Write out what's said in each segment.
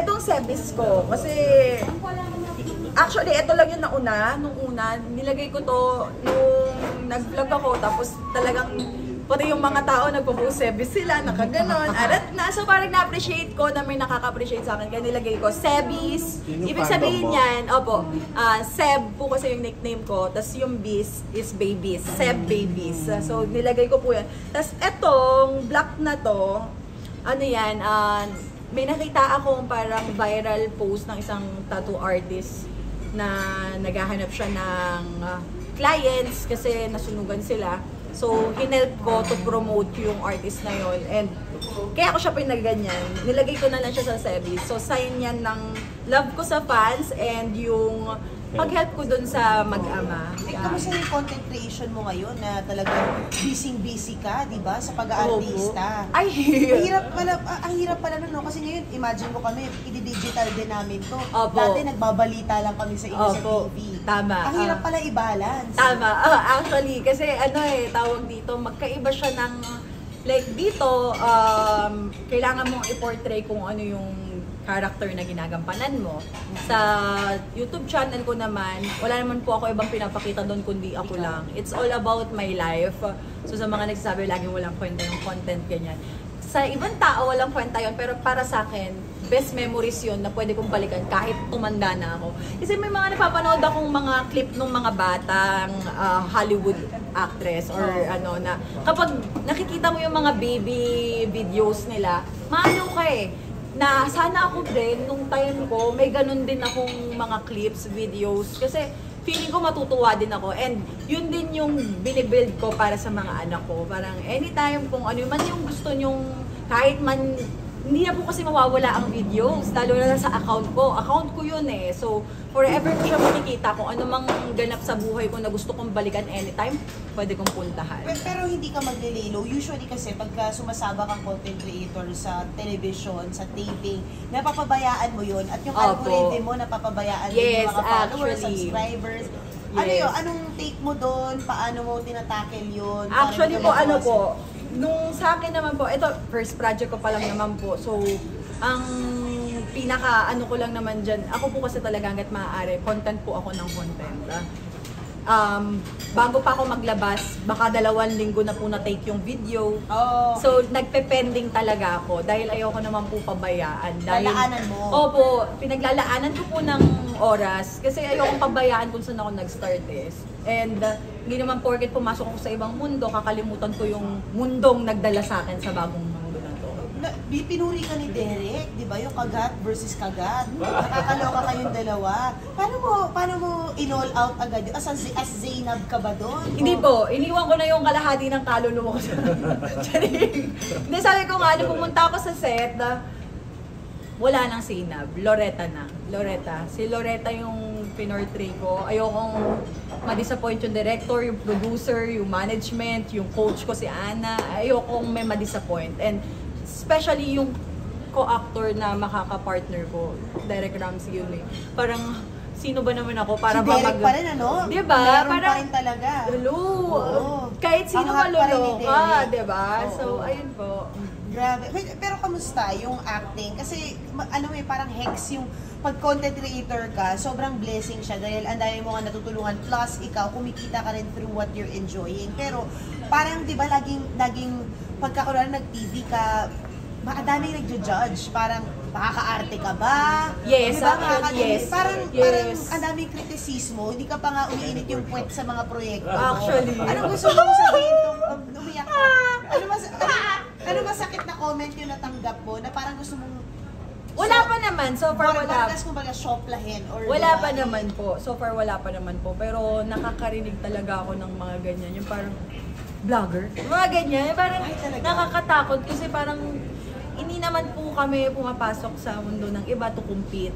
etong sebis ko, kasi actually, ito lang yung nauna. Nung una, nilagay ko to nung nag-vlog ako, tapos talagang pati yung mga tao nagpo-post sebis sila, nakaganon. Arat na. So parang na-appreciate ko na may nakaka-appreciate sa akin. Kaya nilagay ko sebis. Ibig sabihin yan, opo, Seb po kasi yung nickname ko. Tapos yung bis is babies. Seb babies. So nilagay ko po yan. Tapos etong black na to, ano yan, may nakita akong parang viral post ng isang tattoo artist na naghahanap siya ng clients kasi nasunugan sila. So, hinelp ko to promote yung artist na yon. And kaya ako siya pinaganyan. Nilagay ko na lang siya sa service. So, sign yan ng love ko sa fans and yung pag-help ko dun sa mag-ama. Kamusta yung content creation mo ngayon na talagang busy ka, di ba? Sa pag-aartista. Ay, ang hirap pala nun, no? Kasi ngayon, imagine mo kami, i-digital din namin to. Opo. Dati nagbabalita lang kami sa inyo sa TV. Tama. Ang hirap pala i-balance. Tama. Actually, kasi tawag dito, magkaiba siya ng, like dito, kailangan mong i-portray kung ano yung character na ginagampanan mo. Sa YouTube channel ko naman, wala naman po ako ibang pinapakita doon kundi ako lang. It's all about my life. So sa mga nagsasabi laging walang kwenta yung content, ganyan. Sa ibang tao walang kwenta yun, pero para sa akin, best memories yun na pwede kong balikan kahit tumanda na ako. Kasi may mga napapanood akong mga clip ng mga batang Hollywood actress or ano na kapag nakikita mo yung mga baby videos nila, maano ka na sana ako din, nung time ko, may ganun din akong mga clips, videos. Kasi feeling ko matutuwa din ako. And yun din yung binibuild ko para sa mga anak ko. Parang anytime kung ano man yung gusto nyong, kahit man, hindi na po kasi mawawala ang videos. Lalo na sa account ko. Account ko yun eh. So, forever ko siya makikita kung ano mang ganap sa buhay ko na gusto kong balikan anytime, pwede kong puntahan. Pero hindi ka maglililo. Usually kasi pagka sumasaba kang content creator sa television, sa taping, napapabayaan mo yun. At yung algorithm mo, napapabayaan din yung mga followers, subscribers. Yes. Ano yun? Anong take mo doon? Paano mo tinatackle yun? Actually po, nung sa akin naman po, ito, first project ko pa lang naman po. So, ang pinaka ko lang naman dyan, ako po kasi talaga hanggat maaari, content po ako ng content. Bago pa ako maglabas, baka 2 linggo na po na-take yung video. So, nagpe-pending talaga ako dahil ayoko naman po pabayaan. Lalaanan mo? Opo, pinaglalaanan ko po ng oras kasi ayoko pabayaan kung saan ako nag-start And hindi naman porket pumasok ako sa ibang mundo, kakalimutan ko yung mundong nagdala sa akin sa bagong mundo na to. Pinuri ka ni Derek, di ba? Yung kagat versus kagat. Nakakaloka kayong dalawa. Paano mo in-all out agad yun? As Zainab ka ba doon? Hindi po. Iniwan ko na yung kalahati ng kaluluwa ko. Hindi, sabi ko nga, pumunta ako sa set, wala nang Zainab. Loretta na. Si Loretta yung pinortray ko. Ayokong ma-disappoint yung director, yung producer, yung management, yung coach ko si Ana. Ayokong may ma-disappoint. And especially yung co-actor na makaka-partner ko, Derek Ramsey yun eh. Parang, sino ba naman ako para si Derek pa rin, ano? Diba? Meron parang, pa rin talaga. Kahit sino maluluka, diba? So, ayun po. Grabe. Pero kamusta yung acting? Kasi parang hex yung pag-content creator ka, sobrang blessing siya dahil ang dami mo nga natutulungan. Plus, ikaw, kumikita ka rin through what you're enjoying. Pero parang, di ba, laging pagkakulan nag-TV ka, daming nagjo-judge. Parang, makaka-arte ka ba? Yes, diba, yes. Parang ang daming kritisismo, hindi ka pa nga umiinit yung puwet sa mga proyekto mo. Actually. Anong gusto mo sabihin kung umiyak ka? Ano masakit na comment yung natanggap mo na parang gusto mong wala pa naman, so far wala. Wala pa naman po. So far wala pa naman po. Pero nakakarinig talaga ako ng mga ganyan. Yung parang vlogger. Mga ganyan. Parang nakakatakot kasi parang hindi naman po kami pumapasok sa mundo ng iba to compete.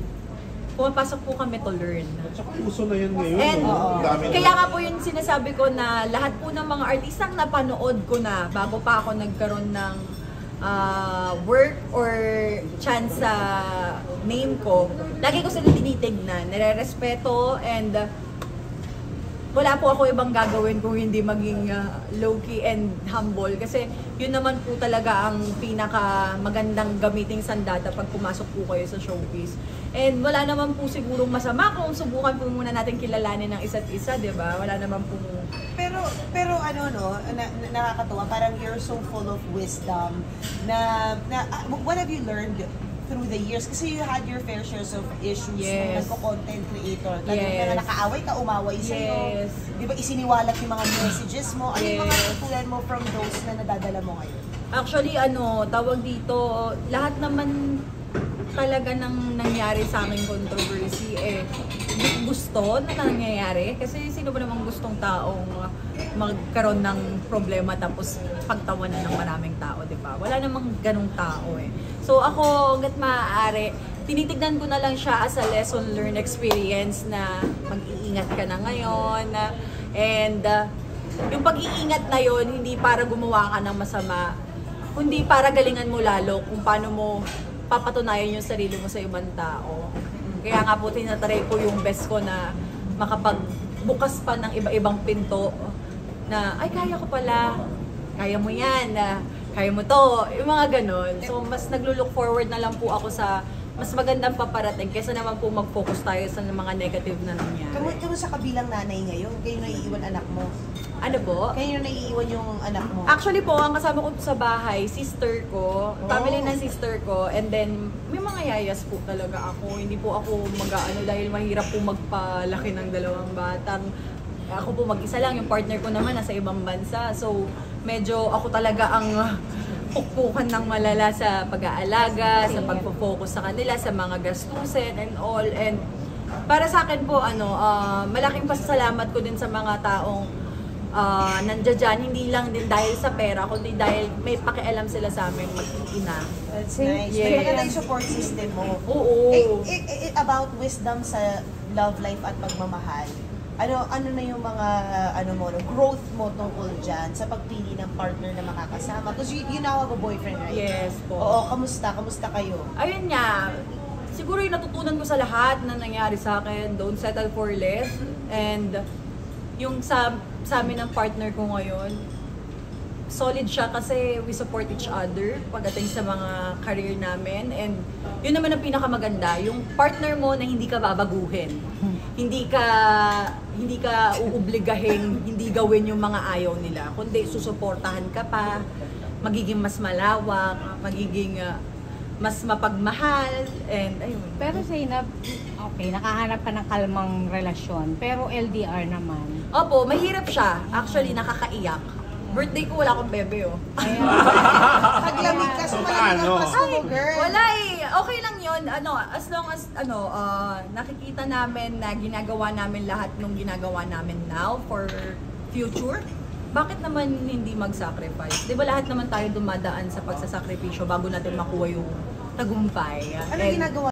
Pumapasok po kami to learn. At saka uso na yan ngayon. And kaya nga po yung sinasabi ko na lahat po ng mga artistang napanood ko na bago pa ako nagkaroon ng work or chance sa name ko, lagi ko sila tinitignan, nire-respeto and wala po ako ibang gagawin kung hindi maging low-key and humble. Kasi yun naman po talaga ang pinaka magandang gamiting sandata pag pumasok po kayo sa showbiz. And wala naman po sigurong masama kung subukan po muna natin kilalanin ng isa't isa, di ba? Wala naman po. Pero ano no, nakakatuwa, parang you're so full of wisdom na what have you learned through the years? Kasi you had your fair shares of issues nung nagko-content creator. Talagang nakaaway ka, umaway sa'yo. Di ba isiniwalat yung mga messages mo? Ano yung mga natutunan mo from those na nadadala mo ngayon? Actually, tawag dito, lahat naman talaga nang nangyari sa aming controversy, gusto na nangyayari. Kasi sino ba namang gustong taong magkaroon ng problema tapos pagtawanan ng maraming tao, di ba? Wala namang ganong tao eh. So ako, hanggat maaari, tinitignan ko na lang siya as a lesson learned experience na mag-iingat ka na ngayon. And yung pag-iingat na yon hindi para gumawa ka ng masama, kundi para galingan mo lalo kung paano mo papatunayan yung sarili mo sa ibang tao. Kaya nga po tinatry ko yung best ko na makapagbukas pa ng iba-ibang pinto na, ay kaya ko pala, kaya mo yan, kaya mo to, yung mga ganon. So mas naglo-look forward na lang po ako sa mas magandang paparating kaysa naman po mag-focus tayo sa mga negative na nangyari. Kamu sa kabilang nanay ngayon, kayo naiiwan anak mo? Ano po? Kayo naiiwan yung anak mo? Actually po, ang kasama ko sa bahay, sister ko, family ng sister ko, and then may mga yayas po talaga ako. Hindi po ako mag-ano dahil mahirap po magpalaki ng dalawang batang. Ako po mag-isa lang, yung partner ko naman nasa ibang bansa. So, medyo ako talaga ang pukpukan ng malala sa pag-aalaga, sa pagpo-focus sa kanila, sa mga gastusin and all. And para sa akin po, malaking pasasalamat ko din sa mga taong nandiyan dyan, hindi lang din dahil sa pera, kundi dahil may pakialam sila sa amin mag-ina. That's nice. May maganda yung support system mo. Oo. About wisdom sa love life at pagmamahal, ano na yung mga growth mo tungkol dyan sa pagpili ng partner na makakasama? Because you now have a boyfriend, right? Yes po. Oo, kamusta kayo? Ayun nga, siguro yung natutunan ko sa lahat na nangyari sa akin, don't settle for less. And yung sa amin ng partner ko ngayon, solid siya kasi we support each other pagdating sa mga career namin. And yun naman ang pinakamaganda, yung partner mo na hindi ka babaguhin. Hindi ka uobligahin, hindi gawin yung mga ayaw nila. Kundi susuportahan ka pa, magiging mas malawak, magiging mas mapagmahal, and ayun. Pero Zainab, okay, nakahanap ka ng kalmang relasyon, pero LDR naman. Opo, mahirap siya. Actually, nakakaiyak. Birthday ko, wala akong bebe, oh. Naglamig ka, sumalamig ang pasko mo, girl. Wala eh. Okay lang yun. As long as, nakikita namin na ginagawa namin lahat nung ginagawa namin now for future, bakit naman hindi mag-sacrifice? Di ba lahat naman tayo dumadaan sa pagsasakripisyo bago natin makuha yung tagumpay? Ano ginagawa